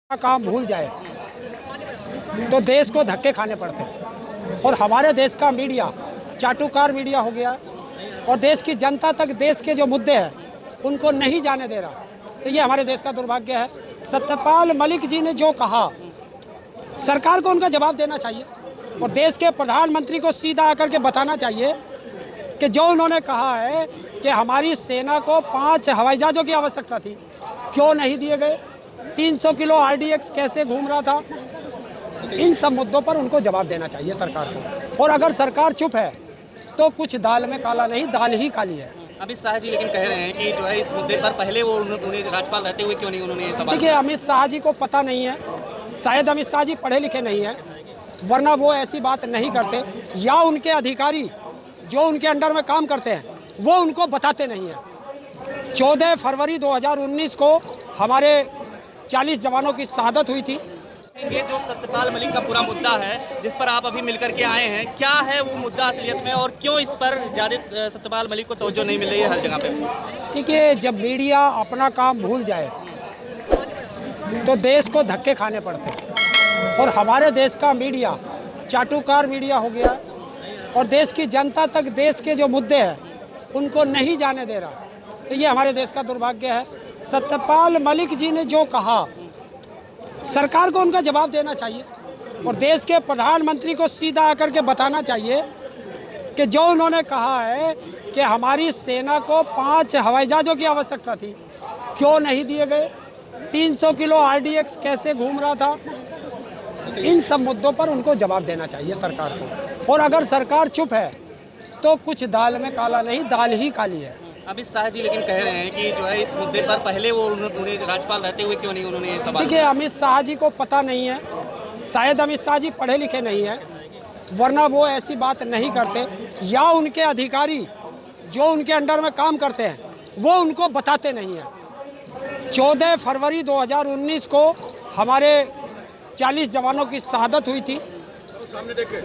काम भूल जाए तो देश को धक्के खाने पड़ते हैं। और हमारे देश का मीडिया चाटुकार मीडिया हो गया और देश की जनता तक देश के जो मुद्दे हैं उनको नहीं जाने दे रहा। तो ये हमारे देश का दुर्भाग्य है। सत्यपाल मलिक जी ने जो कहा, सरकार को उनका जवाब देना चाहिए और देश के प्रधानमंत्री को सीधा आकर के बताना चाहिए कि जो उन्होंने कहा है कि हमारी सेना को 5 हवाई जहाज़ों की आवश्यकता थी, क्यों नहीं दिए गए? 300 किलो RDX कैसे घूम रहा था? इन सब मुद्दों पर उनको जवाब देना चाहिए सरकार को। और अगर सरकार चुप है तो कुछ दाल में काला नहीं, दाल ही काली है। अमित शाह जी लेकिन कह रहे हैं कि जो है इस मुद्दे पर पहले वो उन्हें राज्यपाल रहते हुए क्यों नहीं उन्होंने ये सवाल। देखिए, अमित शाह जी को पता नहीं है, शायद अमित शाह जी पढ़े लिखे नहीं हैं, वरना वो ऐसी बात नहीं करते, या उनके अधिकारी जो उनके अंडर में काम करते हैं वो उनको बताते नहीं हैं। 14 फरवरी 2019 को हमारे 40 जवानों की शहादत हुई थी। ये जो सत्यपाल मलिक का पूरा मुद्दा है जिस पर आप अभी मिलकर के आए हैं, क्या है वो मुद्दा असलियत में और क्यों इस पर ज़्यादा सत्यपाल मलिक को तवज्जो नहीं मिल रही है हर जगह पे? देखिए, जब मीडिया अपना काम भूल जाए तो देश को धक्के खाने पड़ते हैं। और हमारे देश का मीडिया चाटुकार मीडिया हो गया और देश की जनता तक देश के जो मुद्दे हैं उनको नहीं जाने दे रहा। तो ये हमारे देश का दुर्भाग्य है। सत्यपाल मलिक जी ने जो कहा, सरकार को उनका जवाब देना चाहिए और देश के प्रधानमंत्री को सीधा आकर के बताना चाहिए कि जो उन्होंने कहा है कि हमारी सेना को 5 हवाई जहाज़ों की आवश्यकता थी, क्यों नहीं दिए गए? 300 किलो RDX कैसे घूम रहा था? इन सब मुद्दों पर उनको जवाब देना चाहिए सरकार को। और अगर सरकार चुप है तो कुछ दाल में काला नहीं, दाल ही काली है। अमित शाह जी लेकिन कह रहे हैं कि जो है इस मुद्दे पर पहले वो उन्हें राज्यपाल रहते हुए क्यों नहीं उन्होंने ये सवाल। देखिए, अमित शाह जी को पता नहीं है, शायद अमित शाह जी पढ़े लिखे नहीं हैं, वरना वो ऐसी बात नहीं करते, या उनके अधिकारी जो उनके अंडर में काम करते हैं वो उनको बताते नहीं हैं। 14 फरवरी 2019 को हमारे 40 जवानों की शहादत हुई थी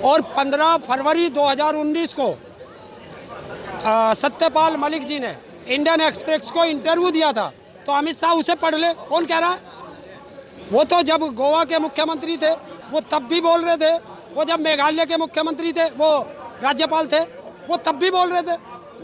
और 15 फरवरी 2019 को सत्यपाल मलिक जी ने इंडियन एक्सप्रेस को इंटरव्यू दिया था। तो अमित शाह उसे पढ़ ले, कौन कह रहा है? वो तो जब गोवा के मुख्यमंत्री थे वो तब भी बोल रहे थे, वो जब मेघालय के मुख्यमंत्री थे, वो राज्यपाल थे, वो तब भी बोल रहे थे।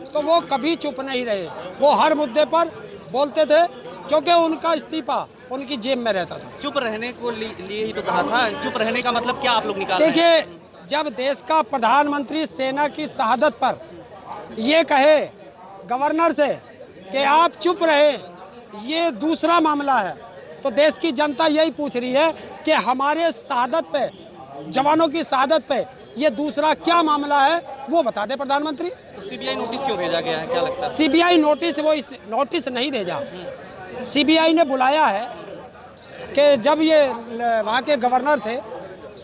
तो वो कभी चुप नहीं रहे, वो हर मुद्दे पर बोलते थे क्योंकि उनका इस्तीफा उनकी जेब में रहता था। चुप रहने को लिए ही तो कहा था। चुप रहने का मतलब क्या आप लोग निकाल रहे हैं? देखिए, जब देश का प्रधानमंत्री सेना की शहादत पर ये कहे गवर्नर से कि आप चुप रहे, ये दूसरा मामला है, तो देश की जनता यही पूछ रही है कि हमारे शहादत पे, जवानों की शहादत पे ये दूसरा क्या मामला है, वो बता दे प्रधानमंत्री। तो CBI नोटिस क्यों भेजा गया है, क्या लगता है? CBI नोटिस, वो इस नोटिस नहीं भेजा। CBI ने बुलाया है कि जब ये वहाँ के गवर्नर थे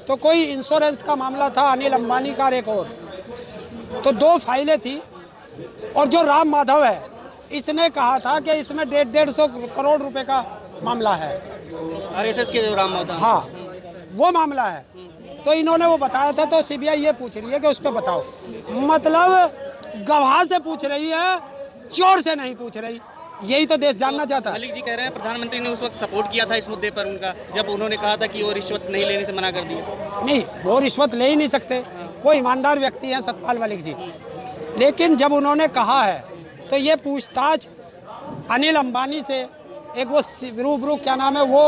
तो कोई इंश्योरेंस का मामला था, अनिल अंबानी का एक और, तो 2 फाइलें थी। और जो राम माधव है, इसने कहा था कि इसमें 150 करोड़ रुपए का मामला है। RSS के जो राम माधव, हाँ, वो मामला है। तो इन्होंने वो बताया था, तो CBI ये पूछ रही है कि उस पर बताओ। मतलब गवाह से पूछ रही है, चोर से नहीं पूछ रही। यही तो देश जानना चाहता है। मलिक जी कह रहे हैं प्रधानमंत्री ने उस वक्त सपोर्ट किया था इस मुद्दे पर उनका, जब उन्होंने कहा था कि वो रिश्वत नहीं लेने से मना कर दिया। नहीं, वो रिश्वत ले ही नहीं सकते, वो ईमानदार व्यक्ति हैं सत्यपाल मलिक जी। लेकिन जब उन्होंने कहा है तो ये पूछताछ अनिल अंबानी से, एक वो रूबरू क्या नाम है वो,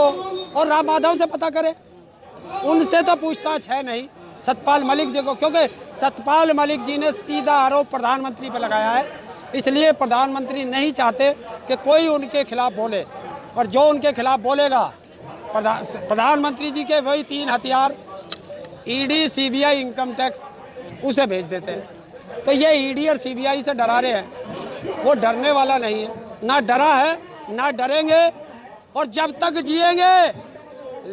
और राम माधव से पता करें। उनसे तो पूछताछ है नहीं सत्यपाल मलिक जी को, क्योंकि सत्यपाल मलिक जी ने सीधा आरोप प्रधानमंत्री पर लगाया है। इसलिए प्रधानमंत्री नहीं चाहते कि कोई उनके खिलाफ बोले, और जो उनके खिलाफ बोलेगा प्रधानमंत्री जी के वही 3 हथियार, ED, CBI, इनकम टैक्स, उसे भेज देते हैं। तो ये ED और CBI से डरा रहे हैं, वो डरने वाला नहीं है, ना डरा है ना डरेंगे, और जब तक जिएंगे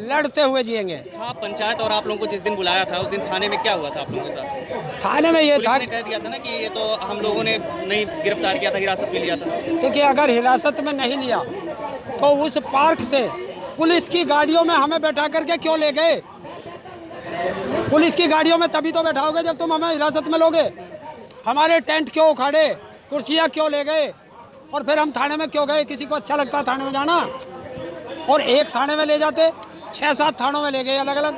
लड़ते हुए जिएंगे। हाँ, पंचायत और आप लोगों को जिस दिन बुलाया था उस दिन थाने में क्या हुआ था आप लोगों के साथ? थाने में ये था, पुलिस ने कह दिया था ना कि ये तो हम लोगों ने नहीं गिरफ्तार किया था, हिरासत में लिया था। देखिए, अगर हिरासत में नहीं लिया तो उस पार्क से पुलिस की गाड़ियों में हमें बैठा करके क्यों ले गए? पुलिस की गाड़ियों में तभी तो बैठाओगे जब तुम हमें हिरासत में लोगे। हमारे टेंट क्यों उखाड़े, कुर्सियाँ क्यों ले गए, और फिर हम थाने में क्यों गए? किसी को अच्छा लगता है थाने में जाना? और एक थाने में ले जाते 6-7 थानों में ले गए अलग अलग।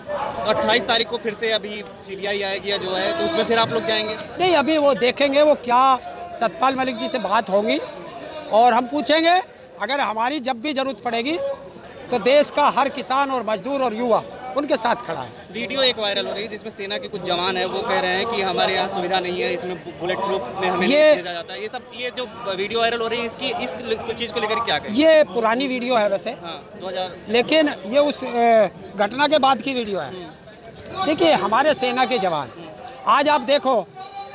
तो 28 तारीख को फिर से अभी सीबीआई आएगी या जो है, तो उसमें फिर आप लोग जाएंगे? नहीं, अभी वो देखेंगे वो क्या सतपाल मलिक जी से बात होगी और हम पूछेंगे। अगर हमारी जब भी ज़रूरत पड़ेगी तो देश का हर किसान और मजदूर और युवा उनके साथ खड़ा है। वीडियो एक वायरल हो रही है जिसमें सेना के कुछ जवान है, वो कह रहे हैं कि हमारे यहाँ सुविधा नहीं है, इसमें बुलेट प्रूफ में हमें नहीं भेजा जाता है। ये जो वीडियो वायरल हो रही है इस चीज़ को लेकर क्या कहें? ये पुरानी वीडियो है वैसे, हाँ 2000, लेकिन ये उस घटना के बाद की वीडियो है। देखिए, हमारे सेना के जवान, आज आप देखो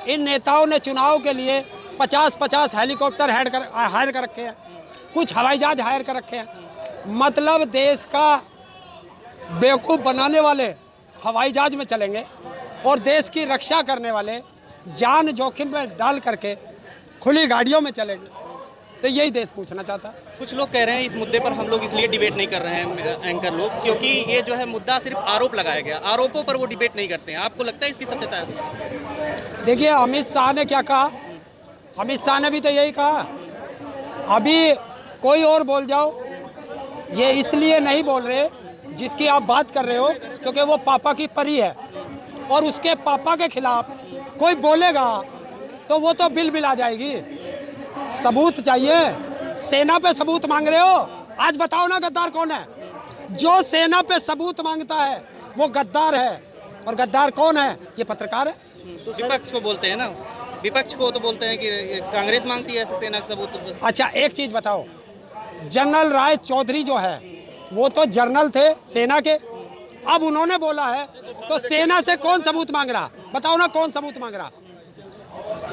इन नेताओं ने चुनाव के लिए 50-50 हेलीकॉप्टर हायर कर रखे हैं, कुछ हवाई जहाज हायर कर रखे हैं। मतलब देश का बेवकूफ़ बनाने वाले हवाई जहाज में चलेंगे और देश की रक्षा करने वाले जान जोखिम में डाल करके खुली गाड़ियों में चलेंगे। तो यही देश पूछना चाहता है। कुछ लोग कह रहे हैं इस मुद्दे पर हम लोग इसलिए डिबेट नहीं कर रहे हैं एंकर लोग, क्योंकि ये जो है मुद्दा सिर्फ आरोप लगाया गया, आरोपों पर वो डिबेट नहीं करते हैं। आपको लगता है इसकी सत्यता है? देखिए, अमित शाह ने क्या कहा? अमित शाह ने भी तो यही कहा। अभी कोई और बोल जाओ, ये इसलिए नहीं बोल रहे जिसकी आप बात कर रहे हो, क्योंकि वो पापा की परी है और उसके पापा के खिलाफ कोई बोलेगा तो वो तो बिल आ जाएगी। सबूत चाहिए। सेना पे सबूत मांग रहे हो, आज बताओ ना गद्दार कौन है? जो सेना पे सबूत मांगता है वो गद्दार है। और गद्दार कौन है? ये पत्रकार है। तो विपक्ष को बोलते हैं ना, विपक्ष को तो बोलते हैं कि कांग्रेस मांगती है ऐसे सेना का सबूत। अच्छा, एक चीज बताओ, जनरल राय चौधरी जो है वो तो जनरल थे सेना के, अब उन्होंने बोला है तो सेना से कौन सबूत मांग रहा? बताओ ना, कौन सबूत मांग रहा?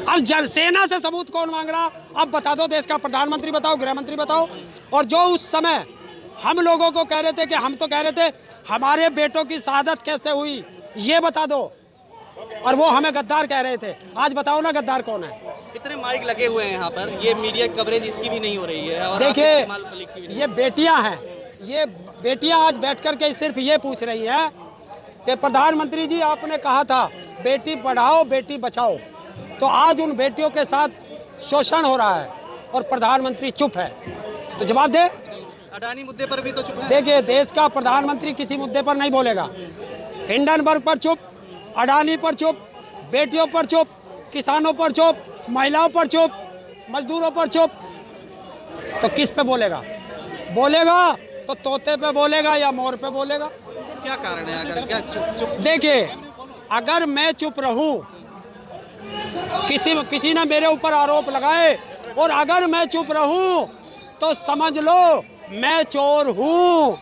अब सेना से सबूत कौन मांग रहा? अब बता दो, देश का प्रधानमंत्री बताओ, गृह मंत्री बताओ। और जो उस समय हम लोगों को कह रहे थे कि हम तो कह रहे थे हमारे बेटों की शहादत कैसे हुई, ये बता दो, और वो हमें गद्दार कह रहे थे। आज बताओ ना गद्दार कौन है? इतने माइक लगे हुए हैं यहाँ पर, ये मीडिया कवरेज इसकी भी नहीं हो रही है। और देखिए, ये बेटियां हैं, ये बेटियां आज बैठ कर के सिर्फ ये पूछ रही हैं कि प्रधानमंत्री जी आपने कहा था बेटी पढ़ाओ बेटी बचाओ, तो आज उन बेटियों के साथ शोषण हो रहा है और प्रधानमंत्री चुप है। तो जवाब दे। अडानी मुद्दे पर भी तो चुप है। देखिए, देश का प्रधानमंत्री किसी मुद्दे पर नहीं बोलेगा। हिंडनबर्ग पर चुप, अडानी पर चुप, बेटियों पर चुप, किसानों पर चुप, महिलाओं पर चुप, मजदूरों पर चुप। तो किस पे बोलेगा? बोलेगा तो तोते पे बोलेगा या मोर पे बोलेगा? क्या कारण है अगर क्या चुप? देखिए, अगर मैं चुप रहूं, किसी ने मेरे ऊपर आरोप लगाए और अगर मैं चुप रहूं तो समझ लो मैं चोर हूं,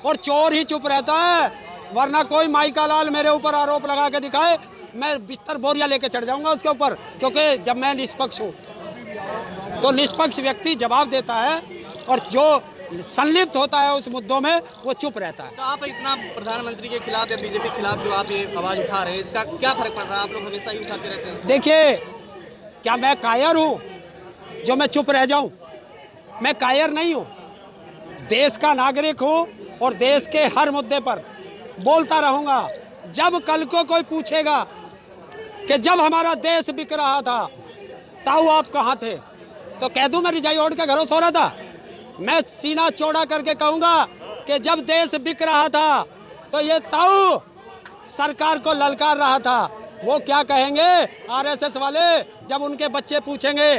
और चोर ही चुप रहता है। वरना कोई माइका लाल मेरे ऊपर आरोप लगा के दिखाए, मैं बिस्तर बोरिया लेके चढ़ जाऊंगा उसके ऊपर, क्योंकि जब मैं निष्पक्ष हूँ तो निष्पक्ष व्यक्ति जवाब देता है और जो संलिप्त होता है उस मुद्दों में वो चुप रहता है। तो आप इतना प्रधानमंत्री के खिलाफ या बीजेपी के खिलाफ जो आप ये आवाज़ उठा रहे हैं, इसका क्या फर्क पड़ रहा है? आप लोग हमेशा ही उठाते रहते हैं। देखिए, क्या मैं कायर हूँ जो मैं चुप रह जाऊँ? मैं कायर नहीं हूँ, देश का नागरिक हूँ और देश के हर मुद्दे पर बोलता रहूँगा। जब कल को कोई पूछेगा कि जब हमारा देश बिक रहा था ताऊ आप कहाँ थे, तो कह दूँ मैं रजाई ओढ़ के घरों सो रहा था। मैं सीना चौड़ा करके कहूँगा कि जब देश बिक रहा था तो ये ताऊ सरकार को ललकार रहा था। वो क्या कहेंगे आरएसएस वाले जब उनके बच्चे पूछेंगे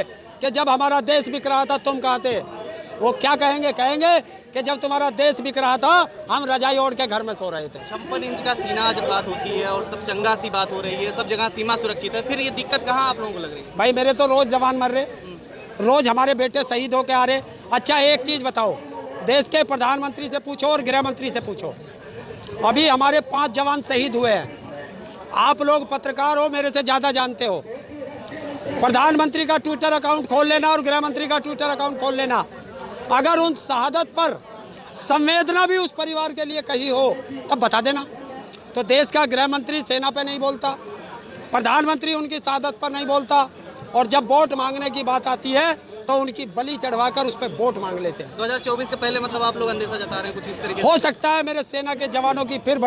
कि जब हमारा देश बिक रहा था तुम कहाँ थे? वो क्या कहेंगे? कहेंगे कि जब तुम्हारा देश बिक रहा था हम रजाई ओढ़ के घर में सो रहे थे। 56 इंच का सीना जब बात होती है और सब चंगा सी बात हो रही है, सब जगह सीमा सुरक्षित है, फिर ये दिक्कत कहाँ आप लोगों को लग रही है? भाई, मेरे तो रोज़ जवान मर रहे, रोज़ हमारे बेटे शहीद होके आ रहे। अच्छा, एक चीज़ बताओ, देश के प्रधानमंत्री से पूछो और गृह मंत्री से पूछो, अभी हमारे 5 जवान शहीद हुए हैं। आप लोग पत्रकार हो, मेरे से ज़्यादा जानते हो। प्रधानमंत्री का ट्विटर अकाउंट खोल लेना और गृह मंत्री का ट्विटर अकाउंट खोल लेना, अगर उन शहादत पर संवेदना भी उस परिवार के लिए कही हो तब बता देना। तो देश का गृह मंत्री सेना पे नहीं बोलता, प्रधानमंत्री उनकी शहादत पर नहीं बोलता, और जब वोट मांगने की बात आती है तो उनकी बलि चढ़वाकर उस पर वोट मांग लेते हैं। 2024 के पहले मतलब आप लोग अंदेशा जता रहे हैं कुछ इस तरीके? हो सकता है मेरे सेना के जवानों की फिर